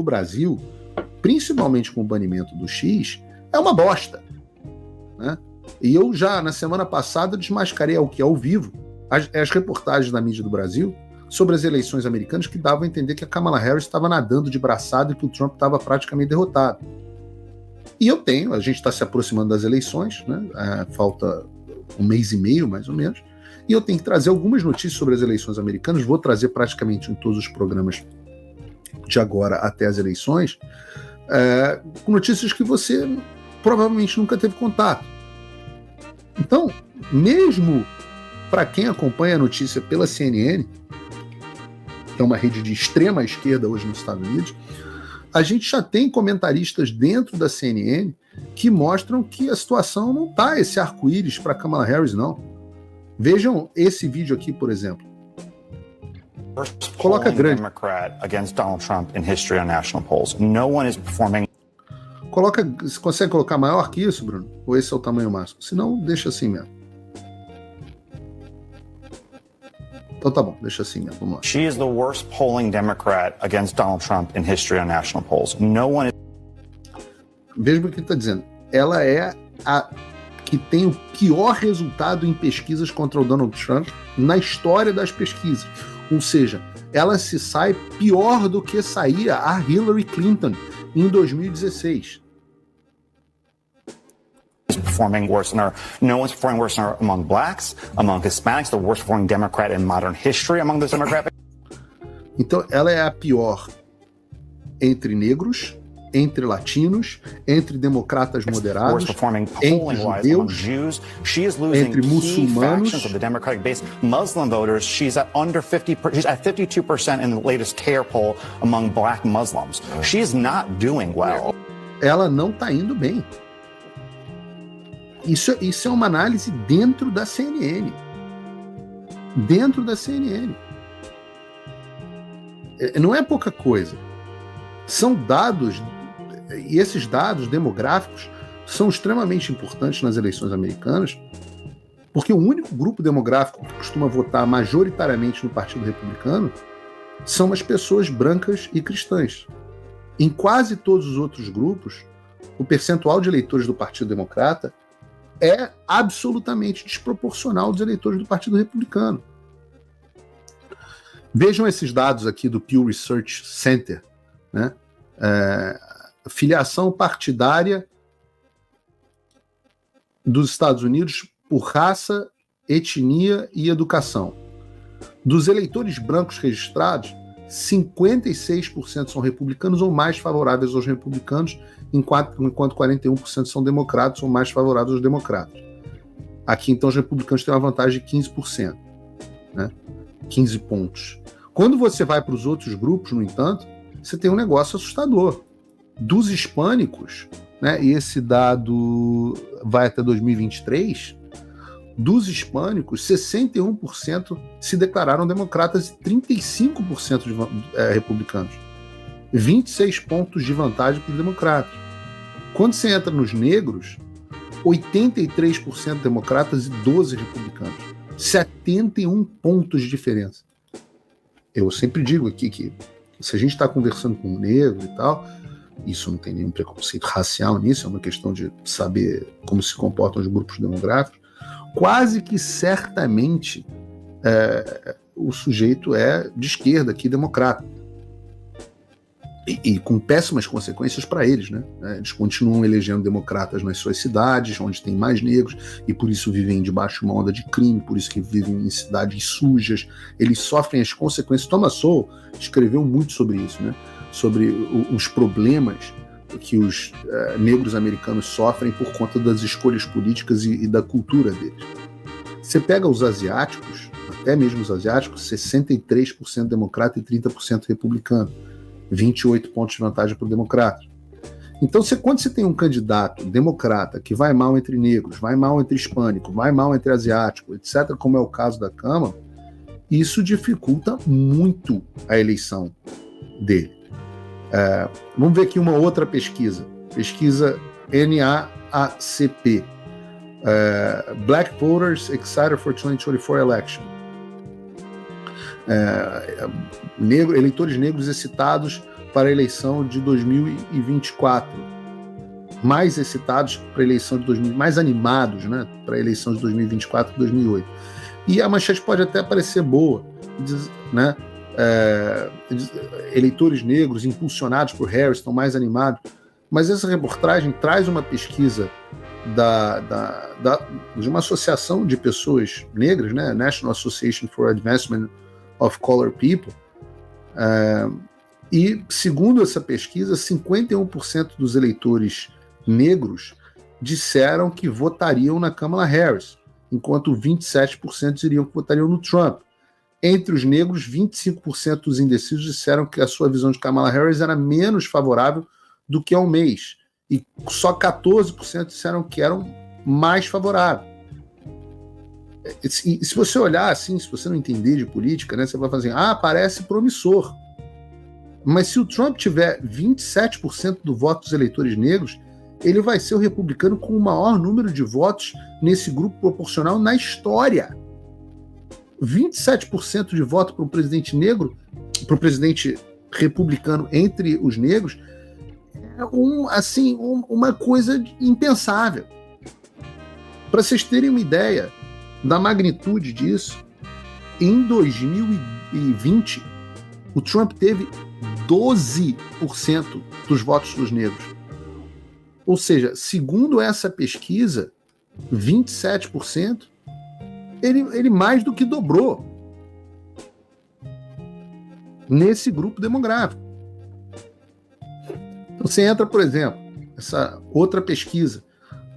Brasil, principalmente com o banimento do X, é uma bosta, né? E eu já, na semana passada, desmascarei ao vivo as reportagens da mídia do Brasil sobre as eleições americanas que davam a entender que a Kamala Harris estava nadando de braçada e que o Trump estava praticamente derrotado. E a gente está se aproximando das eleições, né? Falta um mês e meio, mais ou menos, e eu tenho que trazer algumas notícias sobre as eleições americanas, vou trazer praticamente em todos os programas de agora até as eleições, com notícias que você provavelmente nunca teve contato. Então, mesmo para quem acompanha a notícia pela CNN, que é uma rede de extrema esquerda hoje nos Estados Unidos, a gente já tem comentaristas dentro da CNN que mostram que a situação não está esse arco-íris para Kamala Harris, não. Vejam esse vídeo aqui, por exemplo. Coloca grande. Democrat against Donald Trump in history on national polls. No one is performing. Você consegue colocar maior que isso, Bruno? Ou esse é o tamanho máximo? Se não, deixa assim mesmo. Então tá bom, deixa assim mesmo. Vamos lá. She is the worst polling Democrat against Donald Trump in history on national polls. No one is... Veja o que ele está dizendo. Ela é a que tem o pior resultado em pesquisas contra o Donald Trump na história das pesquisas. Ou seja, ela se sai pior do que saía a Hillary Clinton em 2016. Performing worse than her. No one's performing worse than her among blacks, among Hispanics, the worst performing Democrat in modern history among those demographics. Então, ela é a pior entre negros, entre latinos, entre democratas moderados, entre judeus, entre muçulmanos. Of the Democratic base, Muslim voters, she's at under 50%. She's at 52% in the latest TAIR poll among black Muslims. She's not doing well. Ela não está indo bem. Isso é uma análise dentro da CNN. Dentro da CNN. Não é pouca coisa. São dados, e esses dados demográficos são extremamente importantes nas eleições americanas, porque o único grupo demográfico que costuma votar majoritariamente no Partido Republicano são as pessoas brancas e cristãs. Em quase todos os outros grupos, o percentual de eleitores do Partido Democrata é absolutamente desproporcional dos eleitores do Partido Republicano. Vejam esses dados aqui do Pew Research Center, né? Filiação partidária dos Estados Unidos por raça, etnia e educação. Dos eleitores brancos registrados, 56% são republicanos ou mais favoráveis aos republicanos, enquanto 41% são democratas ou mais favoráveis aos democratas. Aqui, então, os republicanos têm uma vantagem de 15%, né? 15 pontos. Quando você vai para os outros grupos, no entanto, você tem um negócio assustador. Dos hispânicos, né, e esse dado vai até 2023, dos hispânicos, 61% se declararam democratas e 35% republicanos. 26 pontos de vantagem para os democratas. Quando você entra nos negros, 83% democratas e 12 republicanos. 71 pontos de diferença. Eu sempre digo aqui que se a gente está conversando com um negro e tal, isso não tem nenhum preconceito racial nisso, é uma questão de saber como se comportam os grupos demográficos, quase que certamente o sujeito é de esquerda, aqui democrata. E com péssimas consequências para eles, né? Eles continuam elegendo democratas nas suas cidades, onde tem mais negros, e por isso vivem debaixo de uma onda de crime, por isso que vivem em cidades sujas, eles sofrem as consequências. Thomas Sowell escreveu muito sobre isso, né? Sobre os problemas que os negros americanos sofrem por conta das escolhas políticas e da cultura deles. Você pega os asiáticos, até mesmo os asiáticos, 63% democrata e 30% republicano. 28 pontos de vantagem para o democrata. Então, quando você tem um candidato democrata que vai mal entre negros, vai mal entre hispânico, vai mal entre asiático, etc., como é o caso da Câmara, isso dificulta muito a eleição dele. Vamos ver aqui uma outra pesquisa. Pesquisa NAACP. Black Voters Excited for 2024 Election. Eleitores negros excitados para a eleição de 2024, mais excitados para a eleição de 2000, mais animados, né, para a eleição de 2024 e 2008. E a manchete pode até parecer boa, né? Eleitores negros impulsionados por Harris estão mais animados, mas essa reportagem traz uma pesquisa de uma associação de pessoas negras, né? National Association for Advancement of Colored People, e segundo essa pesquisa, 51% dos eleitores negros disseram que votariam na Kamala Harris, enquanto 27% diriam que votariam no Trump. Entre os negros, 25% dos indecisos disseram que a sua visão de Kamala Harris era menos favorável do que há um mês, e só 14% disseram que eram mais favoráveis. E se você olhar assim, se você não entender de política, né, você vai fazer, parece promissor. Mas se o Trump tiver 27% do voto dos eleitores negros, ele vai ser o republicano com o maior número de votos nesse grupo proporcional na história. 27% de voto para um presidente negro, para um presidente republicano entre os negros, é uma coisa impensável. Para vocês terem uma ideia da magnitude disso, em 2020, o Trump teve 12% dos votos dos negros. Ou seja, segundo essa pesquisa, 27%, ele mais do que dobrou nesse grupo demográfico. Então você entra, por exemplo, essa outra pesquisa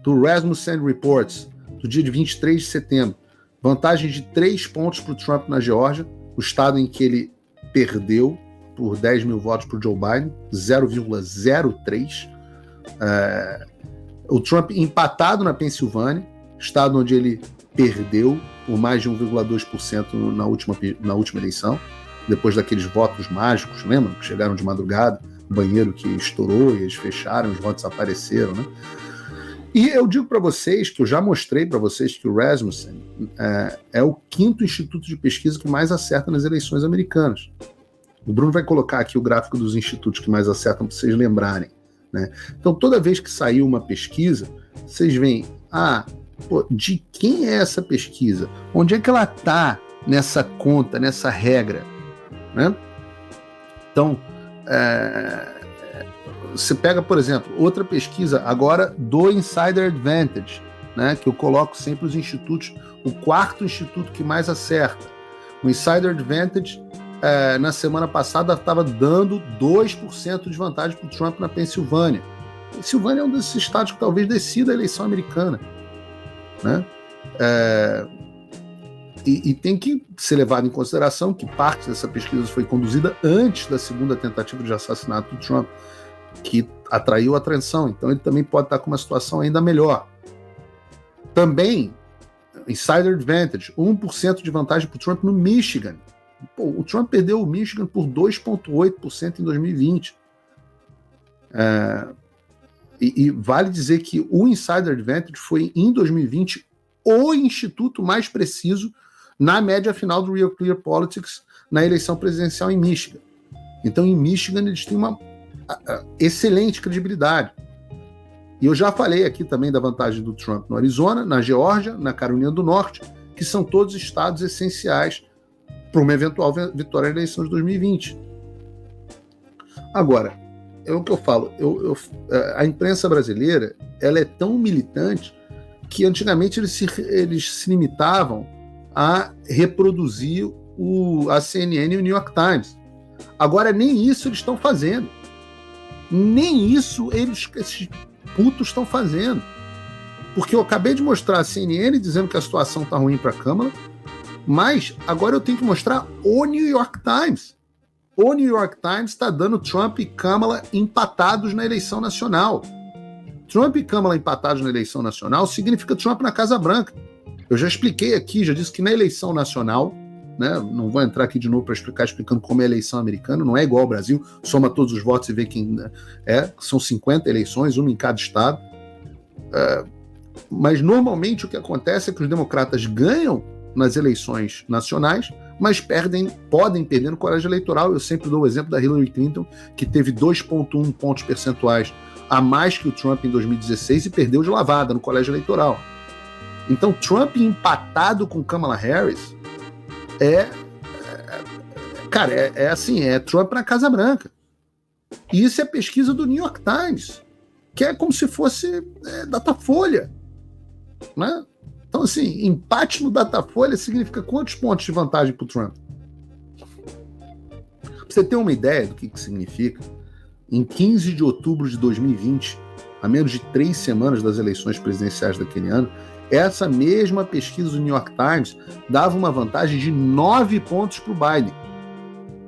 do Rasmussen Reports, do dia de 23 de setembro, vantagem de 3 pontos para o Trump na Geórgia, o estado em que ele perdeu por 10 mil votos para o Joe Biden, 0,03. O Trump empatado na Pensilvânia, estado onde ele perdeu por mais de 1,2% na última eleição, depois daqueles votos mágicos, lembram? Que chegaram de madrugada, o banheiro que estourou e eles fecharam, os votos apareceram, né? E eu digo para vocês, que eu já mostrei para vocês, que o Rasmussen é o 5º instituto de pesquisa que mais acerta nas eleições americanas. O Bruno vai colocar aqui o gráfico dos institutos que mais acertam para vocês lembrarem, né? Então, toda vez que saiu uma pesquisa, vocês veem, de quem é essa pesquisa? Onde é que ela está nessa conta, nessa regra, né? Então, você pega, por exemplo, outra pesquisa agora do Insider Advantage, né, que eu coloco sempre os institutos, o 4º instituto que mais acerta. O Insider Advantage, na semana passada, estava dando 2% de vantagem para o Trump na Pensilvânia. Pensilvânia é um desses estados que talvez decida a eleição americana, né? E tem que ser levado em consideração que parte dessa pesquisa foi conduzida antes da segunda tentativa de assassinato do Trump, que atraiu a atenção. Então ele também pode estar com uma situação ainda melhor. Também, Insider Advantage, 1% de vantagem para o Trump no Michigan. O Trump perdeu o Michigan por 2,8% em 2020. E vale dizer que o Insider Advantage foi, em 2020, o instituto mais preciso na média final do Real Clear Politics na eleição presidencial em Michigan. Então, em Michigan, eles têm uma excelente credibilidade. E eu já falei aqui também da vantagem do Trump no Arizona, na Geórgia, na Carolina do Norte, que são todos estados essenciais para uma eventual vitória na eleição de 2020. Agora, é o que eu falo, a imprensa brasileira, ela é tão militante que antigamente eles se limitavam a reproduzir a CNN e o New York Times. Agora nem isso eles estão fazendo. Nem isso esses putos estão fazendo. Porque eu acabei de mostrar a CNN dizendo que a situação está ruim para a Câmara, mas agora eu tenho que mostrar o New York Times. O New York Times está dando Trump e Kamala empatados na eleição nacional. Trump e Kamala empatados na eleição nacional significa Trump na Casa Branca. Eu já expliquei aqui, já disse que na eleição nacional, né, não vou entrar aqui de novo para explicando como é a eleição americana, não é igual ao Brasil, soma todos os votos e vê quem são 50 eleições, uma em cada estado. Mas normalmente o que acontece é que os democratas ganham nas eleições nacionais, mas podem perder no colégio eleitoral. Eu sempre dou o exemplo da Hillary Clinton, que teve 2,1 pontos percentuais a mais que o Trump em 2016 e perdeu de lavada no colégio eleitoral. Então, Trump empatado com Kamala Harris é Trump na Casa Branca. E isso é pesquisa do New York Times, que é como se fosse Datafolha, né? Então, assim, empate no Datafolha significa quantos pontos de vantagem para o Trump? Pra você ter uma ideia do que significa, em 15 de outubro de 2020, a menos de 3 semanas das eleições presidenciais daquele ano, essa mesma pesquisa do New York Times dava uma vantagem de 9 pontos para o Biden.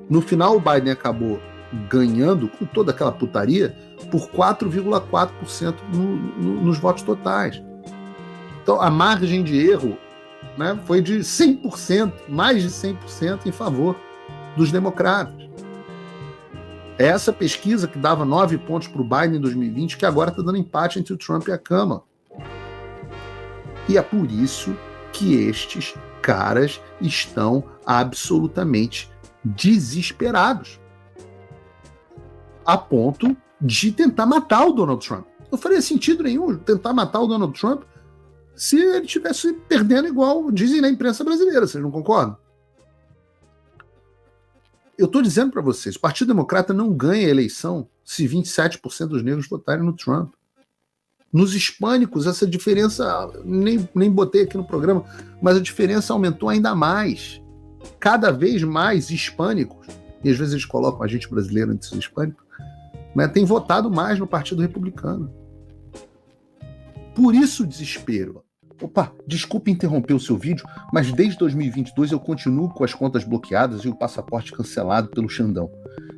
No final, o Biden acabou ganhando, com toda aquela putaria, por 4,4% nos votos totais. Então, a margem de erro, né, foi de 100%, mais de 100% em favor dos democratas. É essa pesquisa que dava 9 pontos para o Biden em 2020, que agora está dando empate entre o Trump e a Kamala. E é por isso que estes caras estão absolutamente desesperados, a ponto de tentar matar o Donald Trump. Não faria sentido nenhum tentar matar o Donald Trump se ele estivesse perdendo igual dizem na imprensa brasileira. Vocês não concordam? Eu estou dizendo para vocês, o Partido Democrata não ganha a eleição se 27% dos negros votarem no Trump. Nos hispânicos, essa diferença, nem botei aqui no programa, mas a diferença aumentou ainda mais. Cada vez mais hispânicos, e às vezes eles colocam a gente brasileiro entre os hispânicos, né, tem votado mais no Partido Republicano. Por isso o desespero. Opa, desculpe interromper o seu vídeo, mas desde 2022 eu continuo com as contas bloqueadas e o passaporte cancelado pelo Xandão.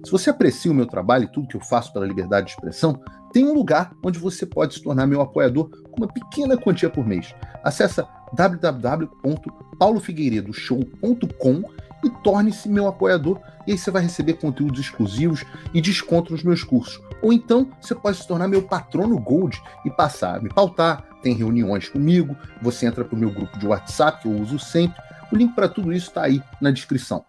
Se você aprecia o meu trabalho e tudo que eu faço pela liberdade de expressão, tem um lugar onde você pode se tornar meu apoiador com uma pequena quantia por mês. Acesse www.paulofigueiredoshow.com e torne-se meu apoiador, e aí você vai receber conteúdos exclusivos e desconto nos meus cursos. Ou então você pode se tornar meu patrono Gold e passar a me pautar, tem reuniões comigo, você entra para o meu grupo de WhatsApp que eu uso sempre. O link para tudo isso está aí na descrição.